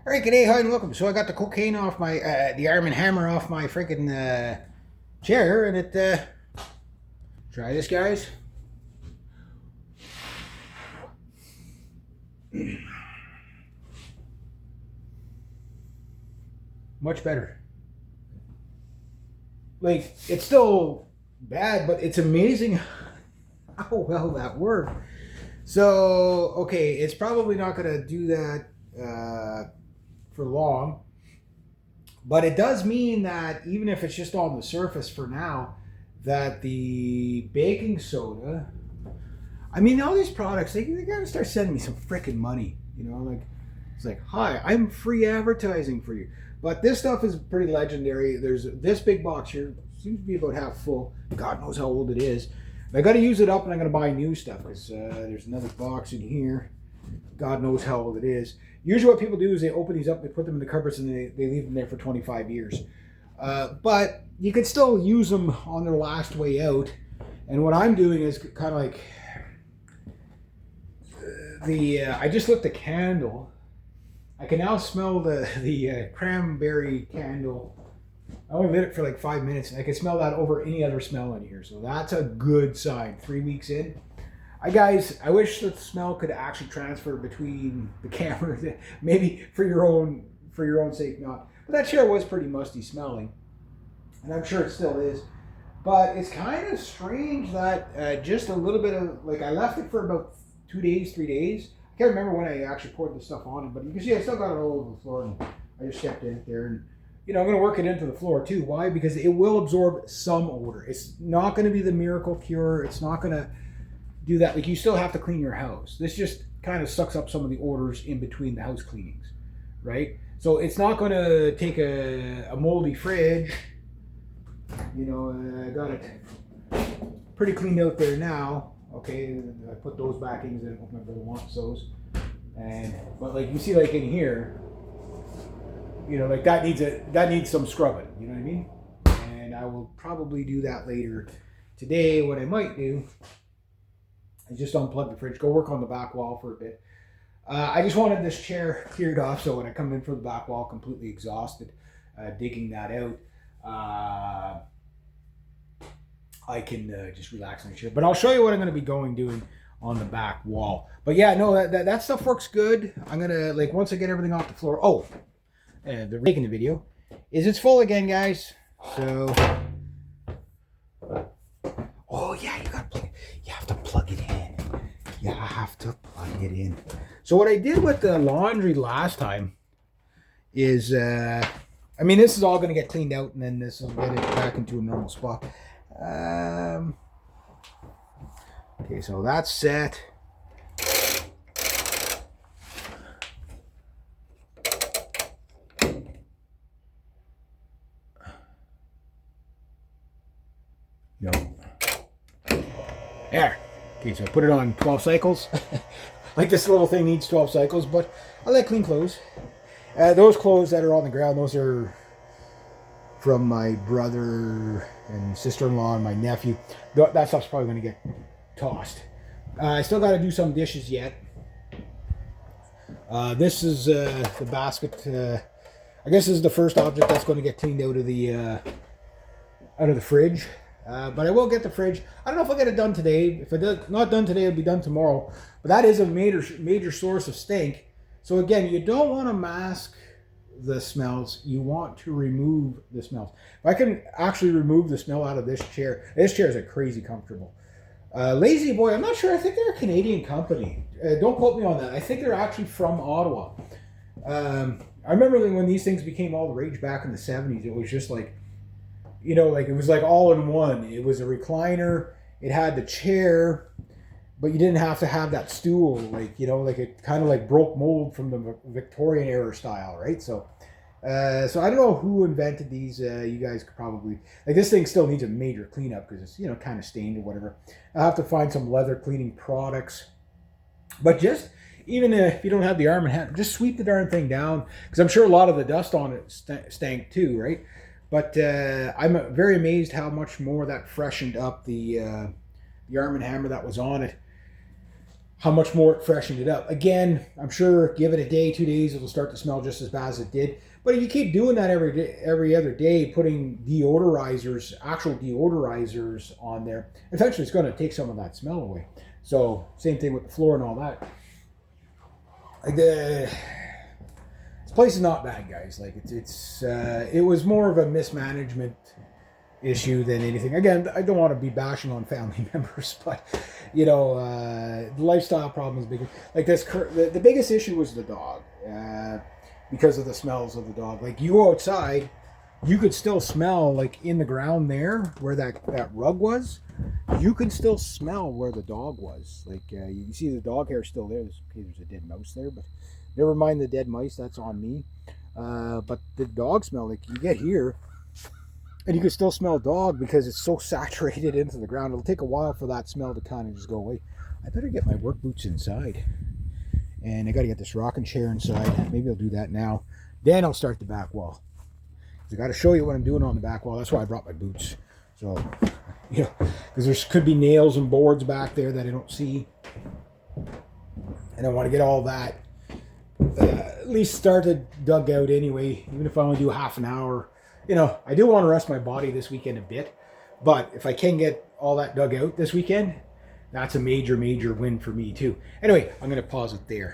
All right, g'day, hi, and welcome. So I got the cocaine off my, the Arm& Hammer off my freaking chair, and try this, guys. Much better. Like, it's still bad, but it's amazing how well that worked. So, okay, it's probably not going to do that for long. But it does mean that even if it's just on the surface for now, that the baking soda, I mean, all these products, they gotta start sending me some freaking money. You know, like, it's like, hi, I'm free advertising for you. But this stuff is pretty legendary. There's this big box here, seems to be about half full. God knows how old it is. I got to use it up, and I'm going to buy new stuff because there's another box in here. God knows how old it is. Usually what people do is they open these up, they put them in the cupboards, and they leave them there for 25 years. But you could still use them on their last way out. And what I'm doing is kind of like I just lit the candle. I can now smell the cranberry candle. I only lit it for like 5 minutes, and I can smell that over any other smell in here. So that's a good sign. 3 weeks in. Guys, I wish the smell could actually transfer between the cameras. Maybe for your own sake, not. But that chair was pretty musty smelling, and I'm sure it still is. But it's kind of strange that just a little bit of, like, I left it for about 2 days, 3 days. I can't remember when I actually poured the stuff on it, but you can see I still got it all over the floor, and I just kept it there. And I'm going to work it into the floor too. Why? Because it will absorb some odor. It's not going to be the miracle cure. It's not going to do that. Like, you still have to clean your house. This just kind of sucks up some of the odors in between the house cleanings, right? So it's not going to take a moldy fridge. I got it pretty cleaned out there now. Okay, I put those backings in. Hope my brother wants those. But like you see, like in here, like that needs some scrubbing. You know what I mean? And I will probably do that later today. What I might do is just unplug the fridge, go work on the back wall for a bit. I just wanted this chair cleared off, so when I come in for the back wall, completely exhausted, digging that out, I can just relax in the chair. But I'll show you what I'm going to be doing on the back wall. But yeah, no, that stuff works good. I'm going to, like, once I get everything off the floor. Oh, they're making the video. It's full again, guys. So, oh yeah, you have to plug it in. You have to plug it in. So what I did with the laundry last time is, this is all going to get cleaned out, and then this will get it back into a normal spot. Okay, so that's set. No. There. Okay, so I put it on 12 cycles. Like, this little thing needs 12 cycles, but I like clean clothes. Those clothes that are on the ground, those are from my brother and sister-in-law and my nephew. That stuff's probably going to get tossed. I still got to do some dishes yet. This is the basket. I guess this is the first object that's going to get cleaned out of the fridge. But I will get the fridge. I don't know if I'll get it done today. If it's not done today, it'll be done tomorrow. But that is a major source of stink. So again, you don't want to mask the smells. You want to remove the smells. If I can actually remove the smell out of this chair is a crazy comfortable. Lazy Boy, I'm not sure. I think they're a Canadian company. Don't quote me on that. I think they're actually from Ottawa. I remember when these things became all the rage back in the 70s. It was just like, like, it was like all in one. It was a recliner. It had the chair, but you didn't have to have that stool. Like, like it kind of like broke mold from the Victorian era style, right? So I don't know who invented these. You guys could probably, like, this thing still needs a major cleanup because it's, kind of stained or whatever. I'll have to find some leather cleaning products. But just, even if you don't have the Arm & Hammer, just sweep the darn thing down, because I'm sure a lot of the dust on it stank too, right? But I'm very amazed how much more that freshened up the Arm & Hammer that was on it. how much more it freshened it up. Again, I'm sure give it a day, 2 days, it'll start to smell just as bad as it did. But if you keep doing that every day, every other day, putting deodorizers, actual deodorizers on there, eventually it's going to take some of that smell away. So same thing with the floor and all that. Like this place is not bad, guys. Like it was more of a mismanagement issue than anything. Again, I don't want to be bashing on family members, but you know, the lifestyle problem is bigger. Like this, the biggest issue was the dog, because of the smells of the dog. Like you go outside, you could still smell like in the ground there where that rug was. You can still smell where the dog was. Like you see the dog hair still there. There's a dead mouse there, but never mind the dead mice. That's on me. But the dog smell, like you get here, and you can still smell dog because it's so saturated into the ground. It'll take a while for that smell to kind of just go away. I better get my work boots inside. And I got to get this rocking chair inside. Maybe I'll do that now. Then I'll start the back wall. I got to show you what I'm doing on the back wall. That's why I brought my boots. So, you know, because there could be nails and boards back there that I don't see. And I want to get all that at least started, dug out anyway. Even if I only do half an hour. You know, I do want to rest my body this weekend a bit. But if I can get all that dug out this weekend, that's a major, major win for me too. Anyway, I'm going to pause it there.